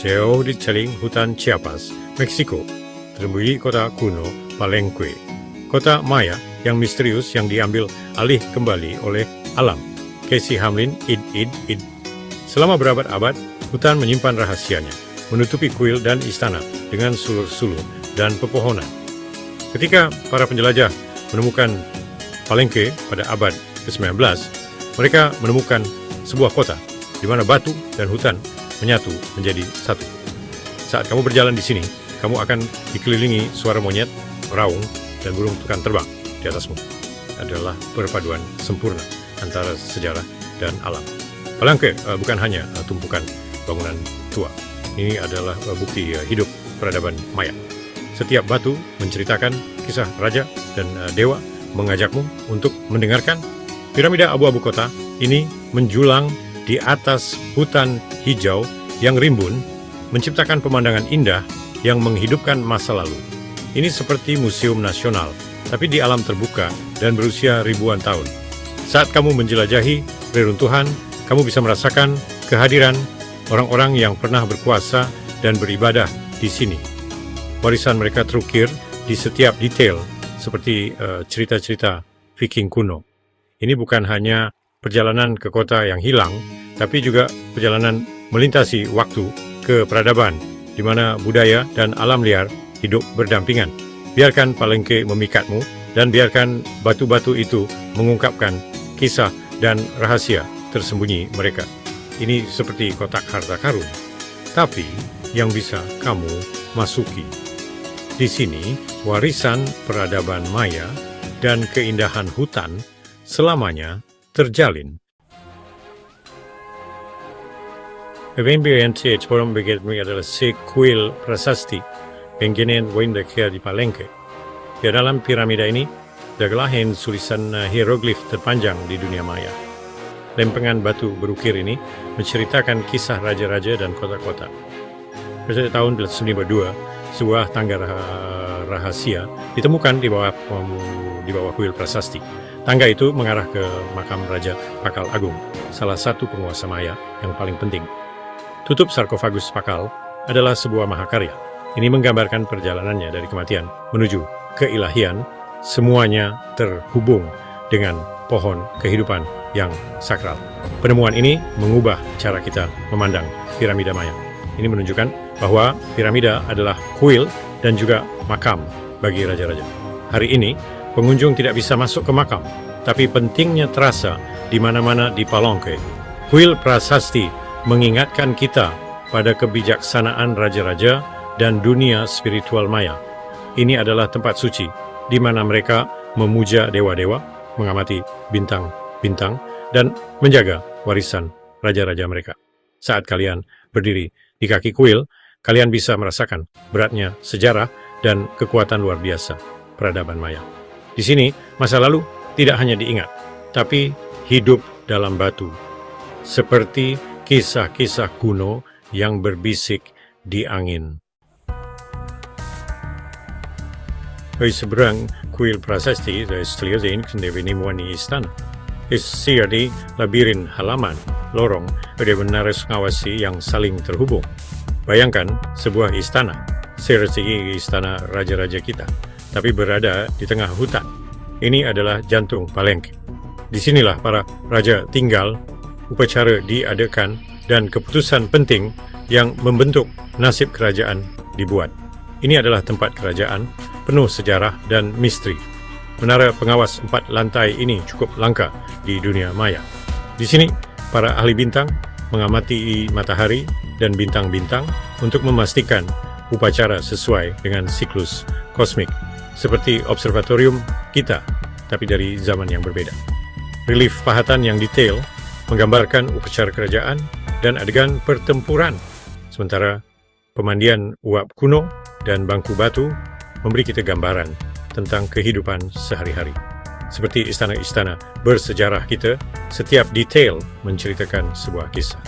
jauh di teling hutan Chiapas, Meksiko, tersembunyi kota kuno Palenque, kota Maya yang misterius yang diambil alih kembali oleh alam. Casey Hamlin, id. Selama berabad-abad, hutan menyimpan rahasianya, menutupi kuil dan istana dengan sulur-sulur dan pepohonan. Ketika para penjelajah menemukan Palenque pada abad ke-19, mereka menemukan sebuah kota di mana batu dan hutan menyatu menjadi satu. Saat kamu berjalan di sini, kamu akan dikelilingi suara monyet, raung, dan burung tukang terbang di atasmu. Adalah perpaduan sempurna antara sejarah dan alam. Palenque bukan hanya tumpukan bangunan tua. Ini adalah bukti hidup peradaban Maya. Setiap batu menceritakan kisah raja dan dewa, mengajakmu untuk mendengarkan. Piramida abu-abu kota ini menjulang di atas hutan hijau yang rimbun, menciptakan pemandangan indah yang menghidupkan masa lalu. Ini seperti museum nasional, tapi di alam terbuka dan berusia ribuan tahun. Saat kamu menjelajahi reruntuhan, kamu bisa merasakan kehadiran orang-orang yang pernah berkuasa dan beribadah di sini. Warisan mereka terukir di setiap detail, seperti cerita-cerita Viking kuno. Ini bukan hanya perjalanan ke kota yang hilang, tapi juga perjalanan melintasi waktu ke peradaban, di mana budaya dan alam liar hidup berdampingan. Biarkan Palenque memikatmu, dan biarkan batu-batu itu mengungkapkan kisah dan rahasia tersembunyi mereka. Ini seperti kotak harta karun, tapi yang bisa kamu masuki. Di sini, warisan peradaban Maya dan keindahan hutan selamanya terjalin. Event BNTH Forum Begetmi adalah kuil prasasti penggenen Wendakir di Palenque. Di dalam piramida ini, adalah tulisan hieroglif terpanjang di dunia Maya. Lempengan batu berukir ini menceritakan kisah raja-raja dan kota-kota. Pada tahun 1952, sebuah tangga rahasia ditemukan di bawah kuil prasasti. Tangga itu mengarah ke makam Raja Pakal Agung, salah satu penguasa Maya yang paling penting. Tutup sarkofagus Pakal adalah sebuah mahakarya. Ini menggambarkan perjalanannya dari kematian menuju keilahian, semuanya terhubung dengan pohon kehidupan yang sakral. Penemuan ini mengubah cara kita memandang piramida Maya. Ini menunjukkan bahwa piramida adalah kuil dan juga makam bagi raja-raja. Hari ini, pengunjung tidak bisa masuk ke makam, tapi pentingnya terasa di mana-mana di Palenque. Kuil prasasti mengingatkan kita pada kebijaksanaan raja-raja dan dunia spiritual Maya. Ini adalah tempat suci di mana mereka memuja dewa-dewa, mengamati bintang-bintang, dan menjaga warisan raja-raja mereka. Saat kalian berdiri di kaki kuil, kalian bisa merasakan beratnya sejarah dan kekuatan luar biasa peradaban Maya. Di sini, masa lalu tidak hanya diingat, tapi hidup dalam batu. Seperti kisah-kisah kuno yang berbisik di angin. Di seberang kuil prasasti, Sliazin Kendevinimuan di istana. Di labirin halaman, lorong, ada menaras ngawasi yang saling terhubung. Bayangkan sebuah istana, seperti istana raja-raja kita, tapi berada di tengah hutan. Ini adalah jantung Palenque. Disinilah para raja tinggal, upacara diadakan, dan keputusan penting yang membentuk nasib kerajaan dibuat. Ini adalah tempat kerajaan penuh sejarah dan misteri. Menara pengawas 4 lantai ini cukup langka di dunia Maya. Di sini, para ahli bintang mengamati matahari dan bintang-bintang untuk memastikan upacara sesuai dengan siklus kosmik, seperti observatorium kita, tapi dari zaman yang berbeda. Relief pahatan yang detail menggambarkan upacara kerajaan dan adegan pertempuran, sementara pemandian uap kuno dan bangku batu memberi kita gambaran tentang kehidupan sehari-hari. Seperti istana-istana bersejarah kita, setiap detail menceritakan sebuah kisah.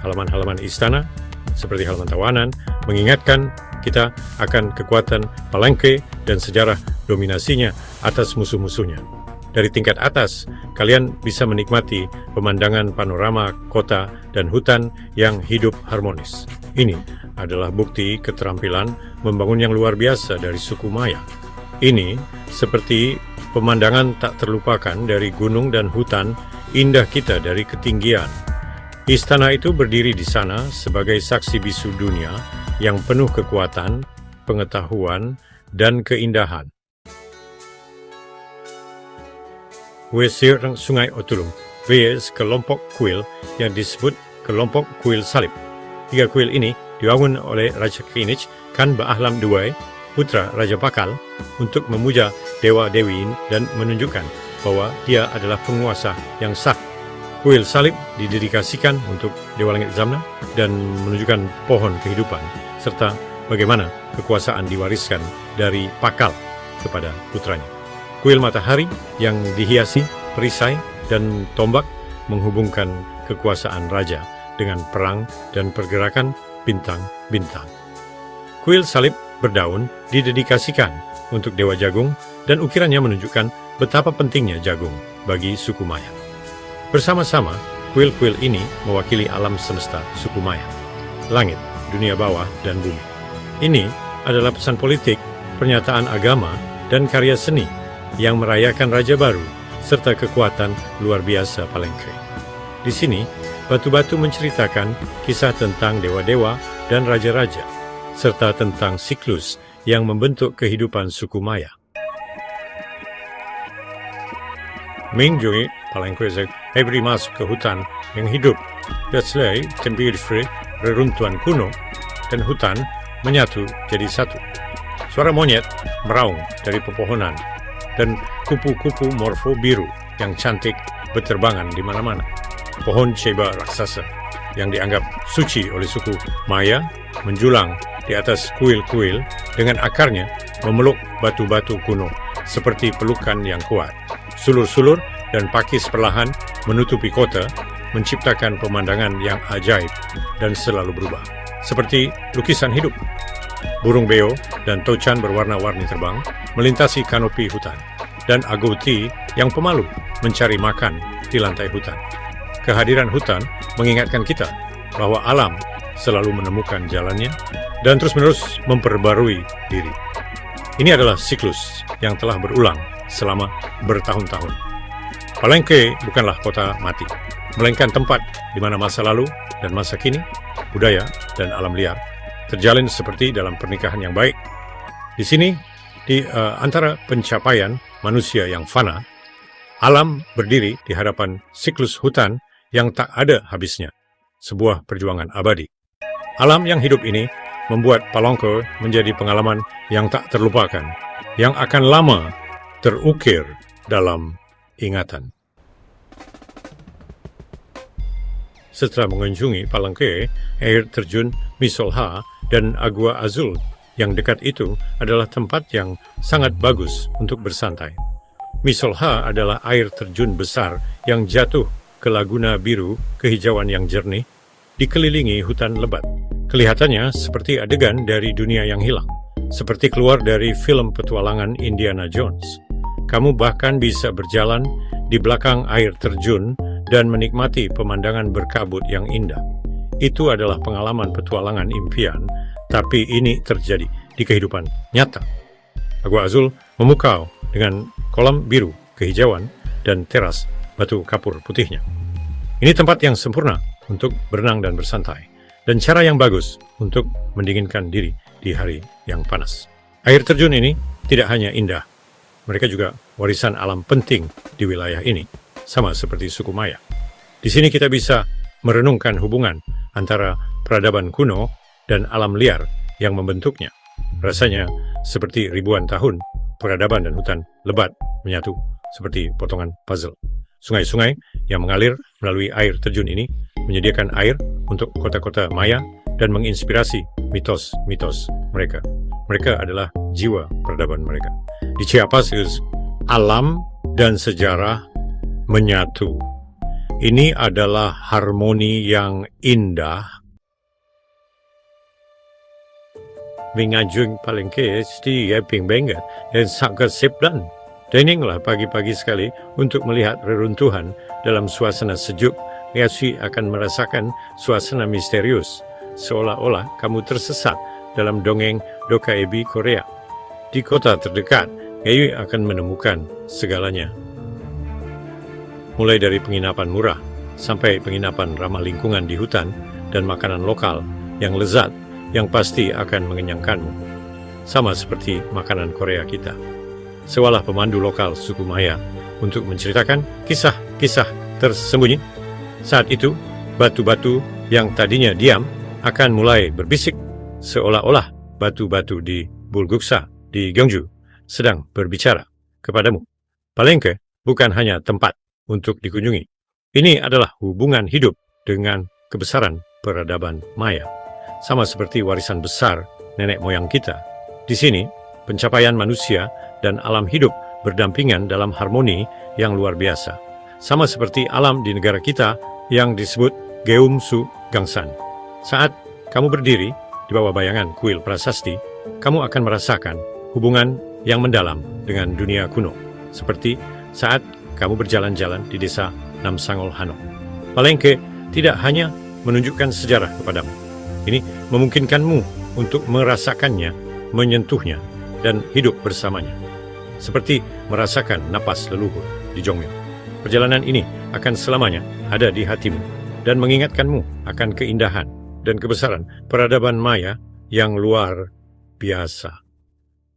Halaman-halaman istana, seperti halaman tawanan, mengingatkan kita akan kekuatan Palenque dan sejarah dominasinya atas musuh-musuhnya. Dari tingkat atas, kalian bisa menikmati pemandangan panorama kota dan hutan yang hidup harmonis. Ini adalah bukti keterampilan membangun yang luar biasa dari suku Maya. Ini seperti pemandangan tak terlupakan dari gunung dan hutan indah kita dari ketinggian. Istana itu berdiri di sana sebagai saksi bisu dunia yang penuh kekuatan, pengetahuan, dan keindahan. Wesir Sungai Otulung, vs kelompok kuil yang disebut kelompok kuil salib. 3 kuil ini dibangun oleh Raja Kinich Kan Baahlam II, putra Raja Pakal, untuk memuja dewa-dewi dan menunjukkan bahwa dia adalah penguasa yang sah. Kuil salib didedikasikan untuk Dewa Langit Zamna dan menunjukkan pohon kehidupan, serta bagaimana kekuasaan diwariskan dari Pakal kepada putranya. Kuil matahari yang dihiasi perisai dan tombak menghubungkan kekuasaan raja dengan perang dan pergerakan bintang-bintang. Kuil salib berdaun didedikasikan untuk Dewa Jagung dan ukirannya menunjukkan betapa pentingnya jagung bagi suku Maya. Bersama-sama, kuil-kuil ini mewakili alam semesta suku Maya, langit, dunia bawah, dan bumi. Ini adalah pesan politik, pernyataan agama, dan karya seni yang merayakan Raja Baru serta kekuatan luar biasa Palengke. Di sini, batu-batu menceritakan kisah tentang dewa-dewa dan raja-raja, serta tentang siklus yang membentuk kehidupan suku Maya. Mengunjungi Palengke Hebri masuk ke hutan yang hidup. Datselai tembir free reruntuhan kuno dan hutan menyatu jadi satu. Suara monyet meraung dari pepohonan dan kupu-kupu morfo biru yang cantik berterbangan di mana-mana. Pohon ceba raksasa yang dianggap suci oleh suku Maya menjulang di atas kuil-kuil dengan akarnya memeluk batu-batu kuno seperti pelukan yang kuat. Sulur-sulur dan pakis perlahan menutupi kota, menciptakan pemandangan yang ajaib dan selalu berubah. Seperti lukisan hidup. Burung beo dan tocan berwarna-warni terbang melintasi kanopi hutan, dan agouti yang pemalu mencari makan di lantai hutan. Kehadiran hutan mengingatkan kita bahwa alam selalu menemukan jalannya dan terus-menerus memperbarui diri. Ini adalah siklus yang telah berulang selama bertahun-tahun. Palengke bukanlah kota mati, melainkan tempat di mana masa lalu dan masa kini, budaya dan alam liar terjalin seperti dalam pernikahan yang baik. Di sini, di antara pencapaian manusia yang fana, alam berdiri di hadapan siklus hutan yang tak ada habisnya, sebuah perjuangan abadi. Alam yang hidup ini membuat Palengke menjadi pengalaman yang tak terlupakan, yang akan lama terukir dalam ingatan. Setelah mengunjungi Palengke, air terjun Misolha dan Agua Azul yang dekat itu adalah tempat yang sangat bagus untuk bersantai. Misolha adalah air terjun besar yang jatuh ke Laguna Biru kehijauan yang jernih, dikelilingi hutan lebat. Kelihatannya seperti adegan dari dunia yang hilang, seperti keluar dari film petualangan Indiana Jones. Kamu bahkan bisa berjalan di belakang air terjun dan menikmati pemandangan berkabut yang indah. Itu adalah pengalaman petualangan impian, tapi ini terjadi di kehidupan nyata. Agua Azul memukau dengan kolam biru kehijauan dan teras batu kapur putihnya. Ini tempat yang sempurna untuk berenang dan bersantai, dan cara yang bagus untuk mendinginkan diri di hari yang panas. Air terjun ini tidak hanya indah, mereka juga warisan alam penting di wilayah ini, sama seperti suku Maya. Di sini kita bisa merenungkan hubungan antara peradaban kuno dan alam liar yang membentuknya. Rasanya seperti ribuan tahun peradaban dan hutan lebat menyatu seperti potongan puzzle. Sungai-sungai yang mengalir melalui air terjun ini menyediakan air untuk kota-kota Maya dan menginspirasi mitos-mitos mereka. Mereka adalah jiwa peradaban mereka. Di Chiapas, alam dan sejarah menyatu. Ini adalah harmoni yang indah. Mengajung Palengke di Yaping Bengat dan Sakar Seplan Dininglah pagi-pagi sekali untuk melihat reruntuhan dalam suasana sejuk. Yashi akan merasakan suasana misterius, seolah-olah kamu tersesat dalam dongeng Dokaebi Korea. Di kota terdekat, Yayu akan menemukan segalanya. Mulai dari penginapan murah, sampai penginapan ramah lingkungan di hutan, dan makanan lokal yang lezat, yang pasti akan mengenyangkanmu. Sama seperti makanan Korea kita. Seolah pemandu lokal suku Maya untuk menceritakan kisah-kisah tersembunyi. Saat itu, batu-batu yang tadinya diam akan mulai berbisik, seolah-olah batu-batu di Bulguksa, di Gyeongju, sedang berbicara kepadamu. Palengke bukan hanya tempat untuk dikunjungi. Ini adalah hubungan hidup dengan kebesaran peradaban Maya. Sama seperti warisan besar nenek moyang kita. Di sini, pencapaian manusia dan alam hidup berdampingan dalam harmoni yang luar biasa. Sama seperti alam di negara kita yang disebut Geumsu Gangsan. Saat kamu berdiri di bawah bayangan kuil prasasti, kamu akan merasakan hubungan yang mendalam dengan dunia kuno. Seperti saat kamu berjalan-jalan di desa Namsangol Hanok. Palengke tidak hanya menunjukkan sejarah kepadamu. Ini memungkinkanmu untuk merasakannya, menyentuhnya, dan hidup bersamanya. Seperti merasakan napas leluhur di Jongmyo. Perjalanan ini akan selamanya ada di hatimu dan mengingatkanmu akan keindahan dan kebesaran peradaban Maya yang luar biasa.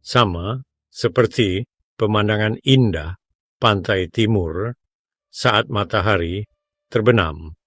Sama seperti pemandangan indah pantai timur saat matahari terbenam